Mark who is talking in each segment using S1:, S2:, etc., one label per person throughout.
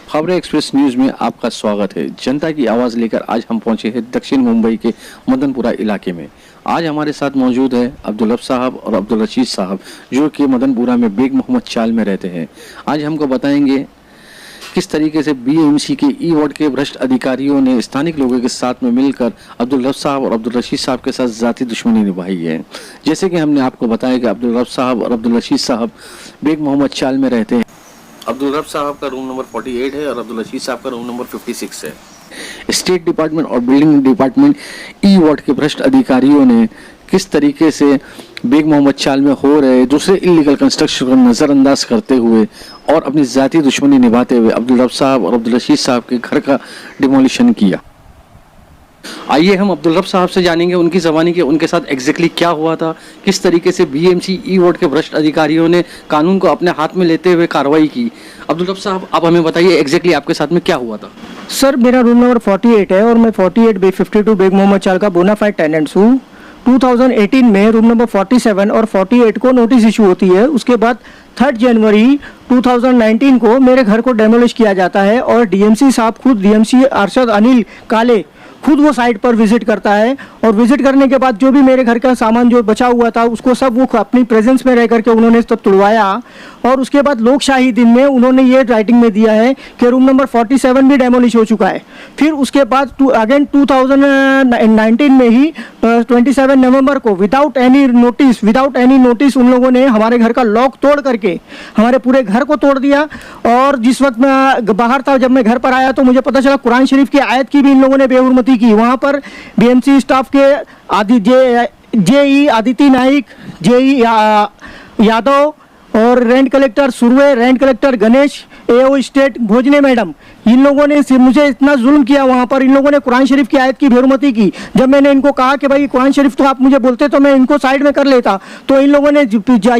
S1: खबरें express news में आपका स्वागत है। जनता की आवाज लेकर आज हम पहुंचे हैं दक्षिण मुंबई के मदनपुरा इलाके में। आज हमारे साथ मौजूद है अब्दुल रब साहब और अब्दुल रशीद साहब, जो कि मदनपुरा में बेग मोहम्मद चाल में रहते हैं। आज हमको बताएंगे किस तरीके से बीएमसी के ई वार्ड के भ्रष्ट अधिकारियों ने स्थानिक लोगों के साथ में मिलकर अब्दुल रब साहब और अब्दुल रशीद साहब के साथ जाती दुश्मनी निभाई है। जैसे कि हमने आपको बताया कि अब्दुल रब साहब और अब्दुल रशीद साहब बेग मोहम्मद चाल में रहते हैं। अब्दुल रब साहब का रूम नंबर 48 है और अब्दुल रशीद साहब का रूम नंबर 56 है। स्टेट डिपार्टमेंट और बिल्डिंग डिपार्टमेंट ई वार्ड के भ्रष्ट अधिकारियों ने किस तरीके से बेग मोहम्मद चाल में हो रहे दूसरे इलीगल कंस्ट्रक्शन को नज़रअंदाज करते हुए और अपनी जाती दुश्मनी निभाते हुए अब्दुल रब साहब और अब्दुल रशीद साहब के घर का डिमोलिशन किया। आइए हम अब्दुल रब साहब से जानेंगे उनकी ज़बानी के उनके साथ एग्जैक्टली क्या हुआ था, किस तरीके से बीएमसी ई वार्ड के भ्रष्ट अधिकारियों ने कानून को अपने हाथ में लेते हुए कार्रवाई की। अब्दुल रब साहब, आप हमें बताइए एग्जैक्टली आपके साथ में क्या हुआ था।
S2: सर, मेरा रूम नंबर 48 है और मैं 48/52 बेग मोहम्मद चाल का बोनाफाइड टेनेंट्स हूँ। 2018 में रूम नंबर 47 और 48 को नोटिस इशू होती है। उसके बाद 3 जनवरी 2019 को मेरे घर को डेमोलिश किया जाता है और डीएमसी साहब खुद, डीएमसी अरशद अनिल काले खुद वो साइट पर विजिट करता है और विजिट करने के बाद जो भी मेरे घर का सामान जो बचा हुआ था उसको सब वो अपनी प्रेजेंस में रह करके उन्होंने सब तुड़वाया। और उसके बाद लोकशाही दिन में उन्होंने ये राइटिंग में दिया है कि रूम नंबर 47 भी डेमोलिश हो चुका है। फिर उसके बाद अगेन 2019 में ही 27 नवंबर को विदाउट एनी नोटिस उन लोगों ने हमारे घर का लॉक तोड़ करके हमारे पूरे घर को तोड़ दिया। और जिस वक्त मैं बाहर था, जब मैं घर पर आया तो मुझे पता चला कुरान शरीफ की आयत की भी इन लोगों ने बेहुरमती की। वहाँ पर बीएमसी स्टाफ के जेई आदित्य नाइक, जेई यादव और rent collector Surve, rent collector Ganesh, AO state Bhojne madam, इन लोगों ने मुझे इतना जुल्म किया। वहाँ पर इन लोगों ने कुरान शरीफ की आयत की बेहुरमती की। जब मैंने इनको कहा कि भाई कुरान शरीफ तो आप मुझे बोलते तो मैं इनको साइड में कर लेता, तो इन लोगों ने,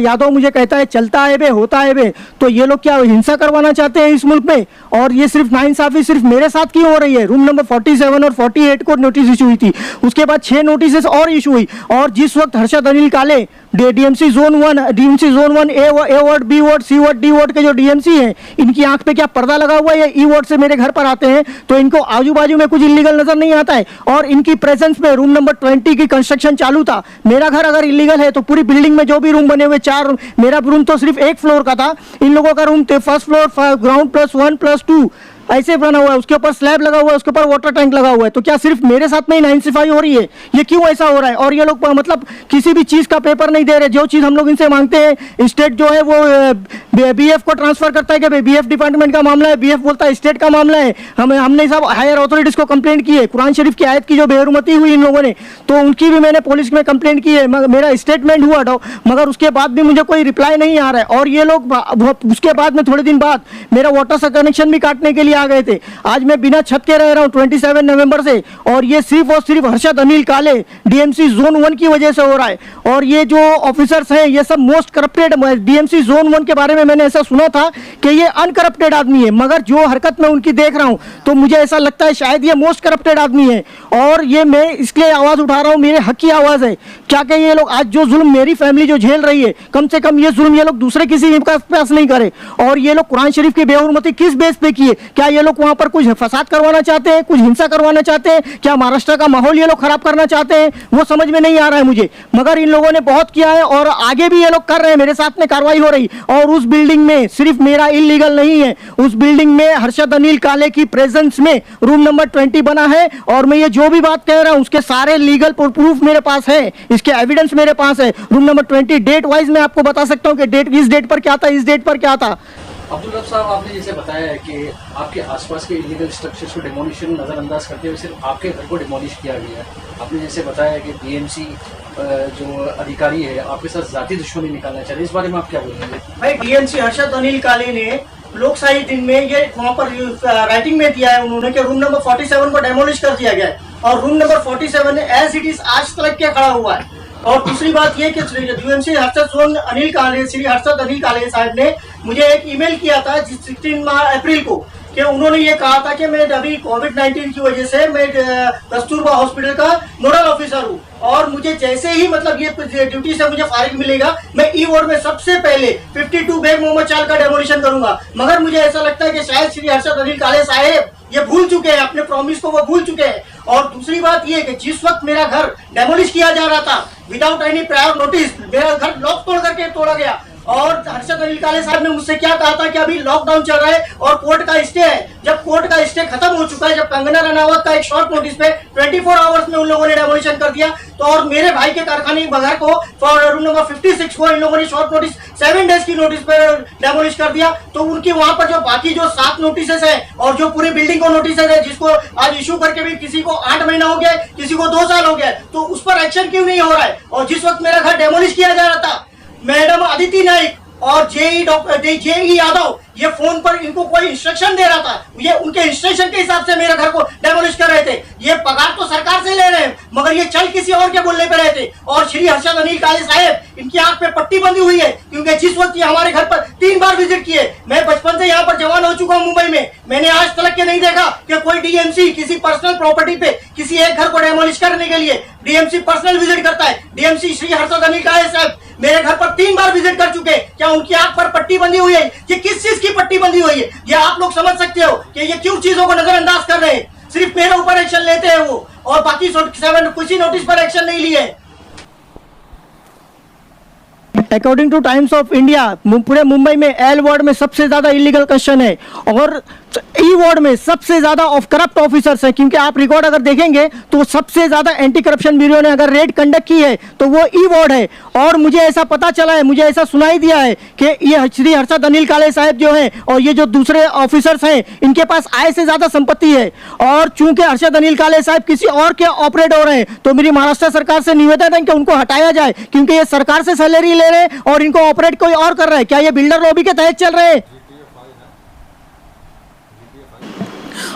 S2: यादव मुझे कहता है चलता है बे, होता है बे। तो ये लोग क्या हिंसा करवाना चाहते हैं इस मुल्क में? और ये सिर्फ नाइंसाफी सिर्फ मेरे साथ क्यों हो रही है? रूम नंबर 47 और 48 को नोटिस इशू हुई थी, उसके बाद 6 नोटिस और इशू हुई। और जिस वक्त हर्षद अनिल काले डीएमसी जोन 1 ए वार्ड, बी वार्ड, सी वार्ड, डी वार्ड के जो डीएमसी हैं, इनकी आंख पे क्या पर्दा लगा हुआ है? ई वार्ड से मेरे घर पर आते हैं तो इनको आजू बाजू में कुछ इलीगल नजर नहीं आता है। और इनकी प्रेजेंस में रूम नंबर 20 की कंस्ट्रक्शन चालू था। मेरा घर अगर इलीगल है तो पूरी बिल्डिंग में जो भी रूम बने हुए 4, मेरा रूम तो सिर्फ 1 फ्लोर का था, इन लोगों का रूम फर्स्ट फ्लोर ग्राउंड +1 +2 ऐसे बना हुआ है। उसके ऊपर स्लैब लगा हुआ है, उसके ऊपर वाटर टैंक लगा हुआ है। तो क्या सिर्फ मेरे साथ में ही नाइंसाफी हो रही है? ये क्यों ऐसा हो रहा है? और ये लोग मतलब किसी भी चीज का पेपर नहीं दे रहे। जो चीज हम लोग इनसे मांगते हैं, स्टेट जो है वो बीएफ को ट्रांसफर करता है कि बीएफ डिपार्टमेंट का मामला है, बीएफ बोलता है स्टेट का मामला है। हमने सब हायर अथॉरिटीज को कंप्लेंट की है। कुरान शरीफ की आयत की जो बेहुरमती हुई इन लोगों ने, तो उनकी भी मैंने पुलिस में कंप्लेंट की है। मेरा स्टेटमेंट हुआ मगर उसके बाद भी मुझे कोई रिप्लाई नहीं आ रहा है। और ये लोग उसके बाद में थोड़े दिन बाद मेरा वाटर से कनेक्शन भी काटने के लिए आ गए थे। आज मैं बिना छत के रह रहा हूं 27 नवंबर से, और ये सिर्फ और सिर्फ हर्षद अनिल काले डीएमसी जोन 1 की वजह से हो रहा है। और ये जो ऑफिसर्स हैं ये सब मोस्ट करप्टेड, डीएमसी जोन 1 के बारे में मैंने ऐसा सुना था कि ये अनकरप्टेड आदमी है, मगर जो हरकत मैं उनकी देख रहा हूं तो मुझे ऐसा लगता है शायद ये मोस्ट करप्टेड आदमी है। और ये मैं इसलिए आवाज उठा रहा हूं, मेरे हक की आवाज है। क्या कि ये लोग आज जो जुल्म मेरी फैमिली जो झेल रही है, कम से कम ये जुल्म ये लोग दूसरे किसी के पास नहीं करे। और ये लोग कुरान शरीफ की बेहुरमती किस बेस पे किए? क्या ये लोग वहां पर कुछ फसाद करवाना चाहते हैं, कुछ हिंसा करवाना चाहते हैं? क्या महाराष्ट्र का माहौल ये लोग खराब करना चाहते हैं? वो समझ में नहीं आ रहा है मुझे। मगर इन लोगों ने बहुत किया है और आगे भी ये लोग कर रहे हैं। मेरे साथ में कार्रवाई हो रही, और उस बिल्डिंग में सिर्फ मेरा इलीगल नहीं है, उस बिल्डिंग में हर्षद अनिल काले की प्रेजेंस में रूम नंबर 20 बना है। और मैं ये जो भी बात कह रहा हूं उसके सारे लीगल प्रूफ मेरे पास है, इसके एविडेंस मेरे पास है। रूम नंबर 20 डेट वाइज मैं आपको बता सकता हूं कि डेट, इस डेट पर क्या था, इस डेट पर क्या था।
S3: अब्दुल रब साहब, आपने जैसे बताया है कि आपके आसपास के इलीगल स्ट्रक्चर्स को डिमोलिशन नज़रअंदाज करते हुए सिर्फ आपके घर को डिमोलिश किया गया है। आपने जैसे बताया कि बीएमसी जो अधिकारी है आपके साथ जाती दुश्मनी निकालना चाह रहे हैं, इस बारे में आप क्या बोलेंगे?
S2: भाई, डीएमसी हर्षद अनिल काले ने लोकशाही दिन में ये वहाँ पर राइटिंग में दिया है उन्होंने कि रूम नंबर 47 को डेमोलिश कर दिया गया है, और room number 47 as it is आज तक के खड़ा हुआ है। और दूसरी बात ये कि डीएमसी हर्षद अनिल काले, श्री हर्षद अनिल काले साहब ने मुझे एक ईमेल किया था 16 अप्रैल को कि उन्होंने ये कहा था कि मैं अभी कोविड-19 की वजह से मैं कस्तूरबा हॉस्पिटल का नोडल ऑफिसर हूँ और मुझे जैसे ही मतलब ये ड्यूटी से मुझे फारिग मिलेगा मैं ई वार्ड में सबसे पहले 52 बेग मोहम्मद चाल का डेमोलिशन करूंगा। मगर मुझे ऐसा लगता है कि शायद श्री हर्षद अनिल काले साहेब ये भूल चुके हैं, अपने प्रॉमिस को वो भूल चुके हैं। और दूसरी बात ये कि जिस वक्त मेरा घर डेमोलिश किया जा रहा था विदाउट एनी प्रायर नोटिस, मेरा घर लॉक तोड़ करके तोड़ा गया और हर्षद अनिल काले साहब ने मुझसे क्या कहा था कि अभी लॉकडाउन चल रहा है और कोर्ट का स्टे है। जब कोर्ट का स्टे खत्म हो चुका है, जब कंगना रनावत का एक शॉर्ट नोटिस पे 24 आवर्स में उन लोगों ने डेमोलिशन कर दिया, तो और मेरे भाई के कारखाने बगैर को रूम नंबर 56 को इन लोगों ने शॉर्ट नोटिस 7 डेज की नोटिस पर डेमोलिश कर दिया। तो उनकी वहां पर जो बाकी जो 7 नोटिसेस है और जो पूरी बिल्डिंग को नोटिसेस है जिसको आज इशू करके भी किसी को 8 महीना हो गया, किसी को 2 साल हो गया, तो उस पर एक्शन क्यों नहीं हो रहा है। और जिस वक्त मेरा घर डेमोलिश किया जा रहा था, मैडम अदिति नाइक और जेई यादव ये फोन पर इनको कोई इंस्ट्रक्शन दे रहा था, ये उनके इंस्ट्रक्शन के हिसाब से मेरे घर को डेमोलिश कर रहे थे। ये पगार तो सरकार से ले रहे हैं मगर ये चल किसी और के बोलने पे रहे थे। और श्री हर्षद अनिल काले साहब इनकी आंख पे पट्टी बंधी हुई है क्योंकि जिस वक्त ये हमारे घर पर 3 बार विजिट किए, मैं बचपन से यहाँ पर जवान हो चुका हूँ मुंबई में, मैंने आज तक के नहीं देखा कि कोई डीएमसी किसी पर्सनल प्रॉपर्टी पे किसी एक घर को डेमोलिश करने के लिए डीएमसी पर्सनल विजिट करता है। डीएमसी श्री हर्षद अनिल काले साहब मेरे घर पर 3 बार विजिट कर चुके। क्या उनकी आंख पर पट्टी बंधी हुई है? ये किस चीज की पट्टी बंधी हुई है? ये आप लोग समझ सकते हो कि ये क्यों चीजों को नजरअंदाज कर रहे हैं। सिर्फ मेरे ऊपर एक्शन लेते हैं वो और बाकी 7 किसी नोटिस पर एक्शन नहीं लिए। According two times of India पूरे मुंबई में एल वार्ड में सबसे ज्यादा इलीगल कंस्ट्रक्शन है और ई वार्ड में सबसे ज्यादा ऑफ करप्ट ऑफिसर्स हैं। क्योंकि आप रिकॉर्ड अगर देखेंगे तो सबसे ज्यादा एंटी करप्शन ब्यूरो ने अगर रेड कंडक्ट की है तो वो ई वार्ड है। और मुझे ऐसा पता चला है, मुझे ऐसा सुनाई दिया है कि ये श्री हर्षद अनिल काले साहब जो हैं और ये जो दूसरे ऑफिसर्स हैं इनके पास आय से ज्यादा संपत्ति है। और चूंकि हर्षद अनिल काले साहब किसी और के ऑपरेट हो रहे हैं तो मेरी महाराष्ट्र सरकार से निवेदन है कि उनको हटाया जाए क्योंकि ये सरकार से सैलरी ले रहे हैं और इनको ऑपरेट कोई और कर रहा है। क्या ये बिल्डर लॉबी के तहत चल रहे हैं?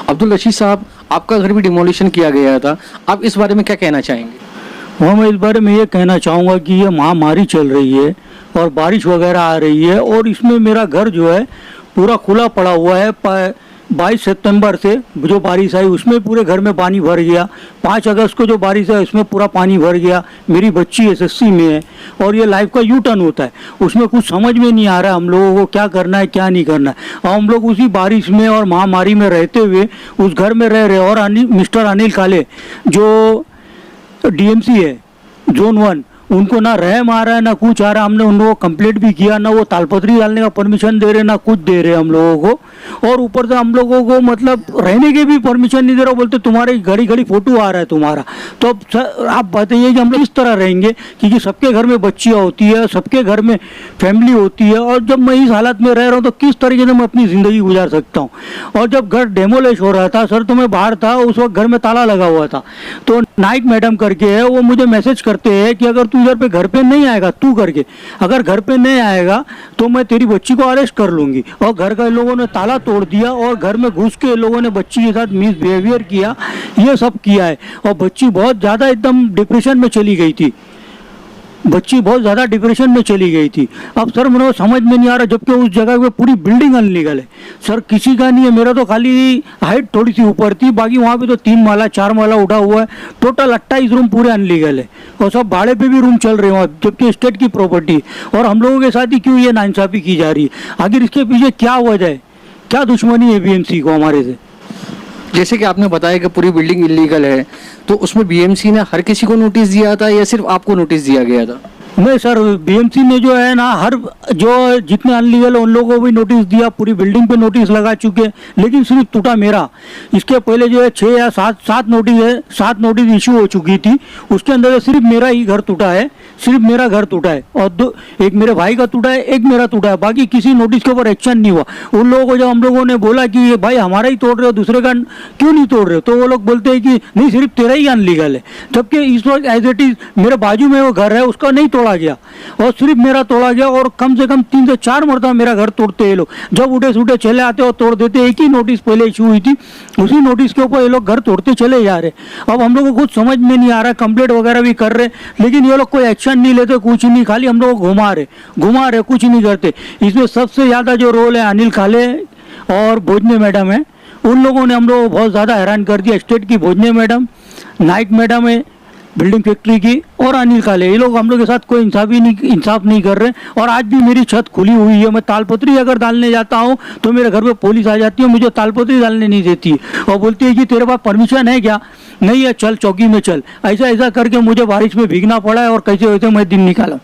S1: अब्दुल रशीद साहब, आपका घर भी डिमोलिशन किया गया था, आप इस बारे में क्या कहना चाहेंगे?
S4: मैं इस बारे में ये कहना चाहूँगा कि ये महामारी चल रही है और बारिश वगैरह आ रही है और इसमें मेरा घर जो है पूरा खुला पड़ा हुआ है। 22 सितंबर से जो बारिश आई उसमें पूरे घर में पानी भर गया। 5 अगस्त को जो बारिश है उसमें पूरा पानी भर गया। मेरी बच्ची एसएससी में है और ये लाइफ का यू टर्न होता है, उसमें कुछ समझ में नहीं आ रहा है हम लोगों को क्या करना है क्या नहीं करना है। और हम लोग उसी बारिश में और महामारी में रहते हुए उस घर में रह रहे। और मिस्टर अनिल काले जो डीएमसी है जोन 1, उनको ना रहम आ रहा है ना कुछ आ रहा है। हमने उन लोगों को कंप्लेंट भी किया, ना वो तालपत्री डालने का परमिशन दे रहे ना कुछ दे रहे हम लोगों को। और ऊपर से हम लोगों को मतलब रहने की भी परमिशन नहीं दे रहा। बोलते तुम्हारे घड़ी घड़ी फोटो आ रहा है तुम्हारा। तो अब आप बताइए कि हम लोग इस तरह रहेंगे क्योंकि सबके घर में बच्चियाँ होती है, सबके घर में फैमिली होती है। और जब मैं इस हालत में रह रहा हूँ तो किस तरीके से मैं अपनी ज़िंदगी गुजार सकता हूँ। और जब घर डेमोलिश हो रहा था सर तो मैं बाहर था, उस वक्त घर में ताला लगा हुआ था। तो नाइक मैडम करके है वो मुझे मैसेज करते हैं कि अगर तू इधर पे घर पे नहीं आएगा तू करके, अगर घर पे नहीं आएगा तो मैं तेरी बच्ची को अरेस्ट कर लूंगी। और घर का लोगों ने ताला तोड़ दिया और घर में घुस के लोगों ने बच्ची के साथ मिसबिहेवियर किया, ये सब किया है। और बच्ची बहुत ज़्यादा एकदम डिप्रेशन में चली गई थी, बच्ची बहुत ज़्यादा डिप्रेशन में चली गई थी। अब सर मुझे समझ में नहीं आ रहा, जबकि उस जगह पे पूरी बिल्डिंग अनलीगल है सर, किसी का नहीं है। मेरा तो खाली हाइट थोड़ी सी ऊपर थी, बाकी वहाँ पे तो 3 माला 4 माला उठा हुआ है। टोटल 28 रूम पूरे अनलीगल है और सब भाड़े पे भी रूम चल रहे हैं जबकि स्टेट की प्रॉपर्टी। और हम लोगों के साथ ही क्यों ये नाइंसाफ़ी की जा रही है? आखिर इसके पीछे क्या वजह है, क्या दुश्मनी है बीएमसी को हमारे से?
S1: जैसे कि आपने बताया कि पूरी बिल्डिंग इलीगल है, तो उसमें बीएमसी ने हर किसी को नोटिस दिया था या सिर्फ आपको नोटिस दिया गया था?
S4: नहीं सर, बीएमसी ने जो है ना हर जो जितने अनलीगल उन लोगों को भी नोटिस दिया, पूरी बिल्डिंग पे नोटिस लगा चुके, लेकिन सिर्फ टूटा मेरा। इसके पहले जो है 6 या 7 नोटिस है, 7 नोटिस इशू हो चुकी थी, उसके अंदर सिर्फ मेरा ही घर टूटा है, सिर्फ मेरा घर टूटा है। और एक मेरे भाई का टूटा है, एक मेरा टूटा है, बाकी किसी नोटिस के ऊपर एक्शन नहीं हुआ। उन लोगों को जब हम लोगों ने बोला कि ये भाई हमारा ही तोड़ रहे हो, दूसरे का क्यों नहीं तोड़ रहे हो, तो वो लोग बोलते हैं कि नहीं सिर्फ तेरा ही अनलीगल है। जबकि इस वक्त एज इट इज मेरे बाजू में वो घर है उसका नहीं तोड़ा गया और सिर्फ मेरा तोड़ा गया। और कम से कम 3 से 4 मरतबा मेरा घर तोड़ते हैं लोग, जब उठे सूटे चले आते और तोड़ देते। एक ही नोटिस पहले इशू हुई थी, उसी नोटिस के ऊपर ये लोग घर तोड़ते चले जा रहे। अब हम लोग को कुछ समझ में नहीं आ रहा, कंप्लेंट वगैरह भी कर रहे लेकिन ये लोग कोई एक्शन नहीं लेते, कुछ नहीं, खाली हम लोग को घुमा रहे, कुछ नहीं करते। इसमें सबसे ज़्यादा जो रोल है अनिल काले और भोजने मैडम है, उन लोगों ने हम लोग को बहुत ज़्यादा हैरान कर दिया। स्टेट की भोजने मैडम, नाइक मैडम है बिल्डिंग फैक्ट्री की, और अनिल काले, ये लोग हम लोग के साथ कोई इंसाफ नहीं कर रहे। और आज भी मेरी छत खुली हुई है, मैं तालपत्री अगर डालने जाता हूँ तो मेरे घर पे पुलिस आ जाती है, मुझे तालपत्री डालने नहीं देती और बोलती है कि तेरे पास परमिशन है क्या? नहीं है, चल चौकी में चल। ऐसा करके मुझे बारिश में भीगना पड़ा है और कैसे वैसे मैं दिन निकाला।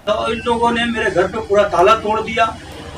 S5: तो इन लोगों ने मेरे घर पे पूरा ताला तोड़ दिया,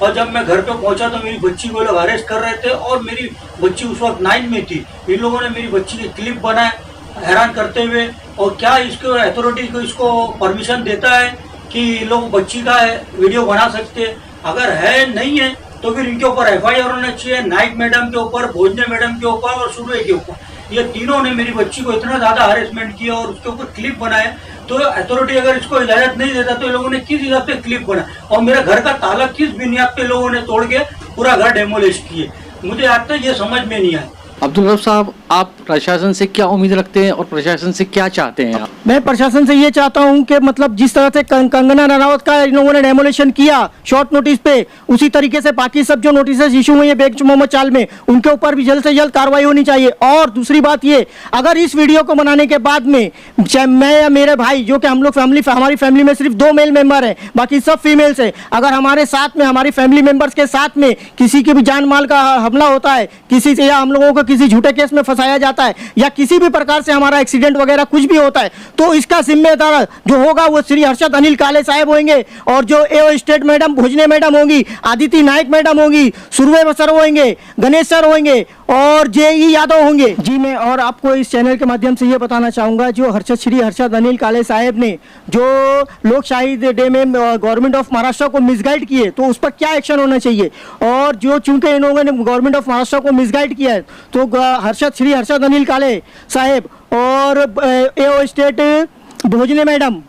S5: और जब मैं घर पे पहुंचा तो मेरी बच्ची को लोग अरेस्ट कर रहे थे, और मेरी बच्ची उस वक्त 9 में थी। इन लोगों ने मेरी बच्ची की क्लिप बनाए हैरान करते हुए, और क्या इसको अथॉरिटी को इसको परमिशन देता है कि लोग बच्ची का वीडियो बना सकते हैं? अगर है नहीं है तो फिर इनके ऊपर FIR होना चाहिए, नाइक मैडम के ऊपर, भोजने मैडम के ऊपर और सुरवे के ऊपर। ये तीनों ने मेरी बच्ची को इतना ज्यादा हरेसमेंट किया और उसके ऊपर क्लिप बनाए। तो अथॉरिटी अगर इसको इजाजत नहीं देता तो ये लोगों ने किस हिसाब से क्लिप बनाया, और मेरा घर का ताला किस बुनियाद पे लोगों ने तोड़ के पूरा घर डेमोलिश किए, मुझे आज तक ये समझ में नहीं आया।
S1: अब्दुल रऊफ साहब, आप प्रशासन से क्या उम्मीद रखते हैं और प्रशासन से क्या चाहते हैं आप?
S2: मैं प्रशासन से ये चाहता हूं कि मतलब जिस तरह से कंगना रनावत का इन लोगों ने डेमोलेशन किया शॉर्ट नोटिस पे, उसी तरीके से बाकी सब जो नोटिस इशू हुए हैं बेग मोहम्मद चाल में, उनके ऊपर भी जल्द से जल्द कार्रवाई होनी चाहिए। और दूसरी बात ये, अगर इस वीडियो को बनाने के बाद में चाहे मैं या मेरे भाई, जो कि हम लोग हमारी फैमिली में सिर्फ 2 मेल मेंबर हैं, बाकी सब फीमेल्स हैं, अगर हमारे साथ में, हमारी फैमिली मेंबर्स के साथ में किसी की भी जान माल का हमला होता है, किसी से, या हम लोगों को किसी झूठे केस में फंसाया जाता है, या किसी भी प्रकार से हमारा एक्सीडेंट वगैरह कुछ भी होता है, तो इसका जिम्मेदार जो होगा वो श्री हर्षद अनिल काले साहब होंगे, और जो एओ स्टेट मैडम, भोजने मैडम होंगी, आदिति नायक मैडम होंगी, सुरवे सर होंगे, गणेश सर होंगे, और JE यादव होंगे। जी, मैं और आपको इस चैनल के माध्यम से ये बताना चाहूँगा, जो श्री हर्षद अनिल काले साहब ने जो लोकशाही डे में गवर्नमेंट ऑफ महाराष्ट्र को मिसगाइड किए, तो उस पर क्या एक्शन होना चाहिए। और जो चूंकि इन लोगों ने गवर्नमेंट ऑफ महाराष्ट्र को मिसगाइड किया है, तो श्री हर्षद अनिल काले साहब और एओ state Bhojne madam,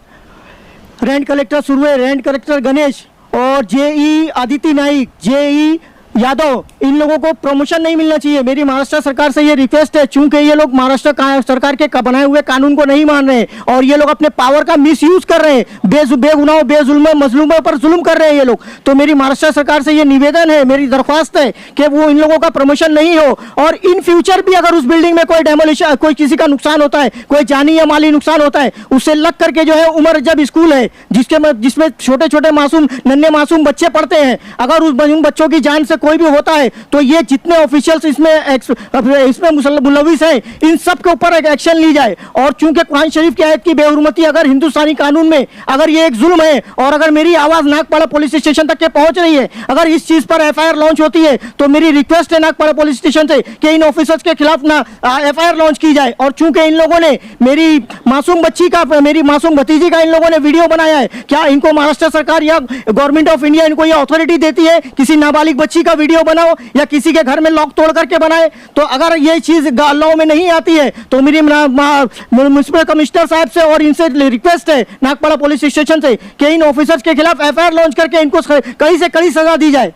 S2: rent collector Surve, rent collector Ganesh और JE आदिति नाइक, JE यादव, इन लोगों को प्रमोशन नहीं मिलना चाहिए। मेरी महाराष्ट्र सरकार से ये रिक्वेस्ट है, चूंकि ये लोग महाराष्ट्र सरकार के बनाए हुए कानून को नहीं मान रहे हैं और ये लोग अपने पावर का मिसयूज कर रहे हैं, बेगुनाहों बेजुल्म मजलूमों पर जुल्म कर रहे हैं ये लोग। तो मेरी महाराष्ट्र सरकार से ये निवेदन है, मेरी दरख्वास्त है कि वो इन लोगों का प्रमोशन नहीं हो, और इन फ्यूचर भी अगर उस बिल्डिंग में कोई डेमोलिशन, कोई किसी का नुकसान होता है, कोई जानी या माली नुकसान होता है, उससे लग करके जो है उमर जब स्कूल है जिसमें छोटे छोटे मासूम, नन्हे मासूम बच्चे पढ़ते हैं, अगर उन बच्चों की जान से कोई भी होता है, तो ये जितने ऑफिशियल्स इसमें मुलविस हैं, इन सब के ऊपर एक एक्शन ली जाए। और चूंकि कुरान शरीफ की आयत की बेहुरमती अगर हिंदुस्तानी कानून में अगर ये एक जुल्म है, और अगर मेरी आवाज नागपाड़ा पुलिस स्टेशन तक के पहुंच रही है, अगर इस चीज पर FIR लॉन्च होती है, तो मेरी रिक्वेस्ट है नागपाड़ा पुलिस स्टेशन से कि इन ऑफिसर्स के खिलाफ ना FIR लॉन्च की जाए। और चूंकि इन लोगों ने मेरी मासूम बच्ची का, मेरी मासूम भतीजी का इन लोगों ने वीडियो बनाया है, क्या इनको महाराष्ट्र सरकार या गवर्नमेंट ऑफ इंडिया इनको ये अथॉरिटी देती है किसी नाबालिग बच्ची का वीडियो बनाओ या किसी के घर में लॉक तोड़ करके बनाए? तो अगर ये चीज लॉ में नहीं आती है, तो मेरी म्युनिसिपल कमिश्नर साहब से और इनसे रिक्वेस्ट है नागपाड़ा पुलिस स्टेशन से कि इन ऑफिसर्स के खिलाफ FIR लॉन्च करके इनको कड़ी से कड़ी सजा दी जाए।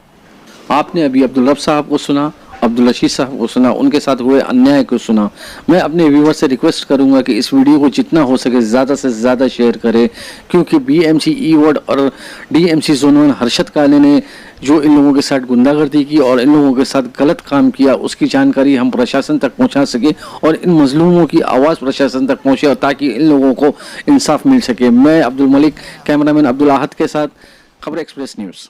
S1: आपने अभी अब्दुल रऊफ साहब को सुना, अब्दुल रशीद साहब को सुना, उनके साथ हुए अन्याय को सुना। मैं अपने व्यूवर से रिक्वेस्ट करूंगा कि इस वीडियो को जितना हो सके ज़्यादा से ज़्यादा शेयर करें, क्योंकि BMC E-Ward और DMC जोन हर्षद काले ने जो इन लोगों के साथ गुंडागर्दी की और इन लोगों के साथ गलत काम किया, उसकी जानकारी हम प्रशासन तक पहुंचा सके और इन मजलूमों की आवाज़ प्रशासन तक पहुंचे, और ताकि इन लोगों को इंसाफ मिल सके। मैं अब्दुल मलिक, कैमरामैन अब्दुल आहद के साथ, खबर एक्सप्रेस न्यूज़।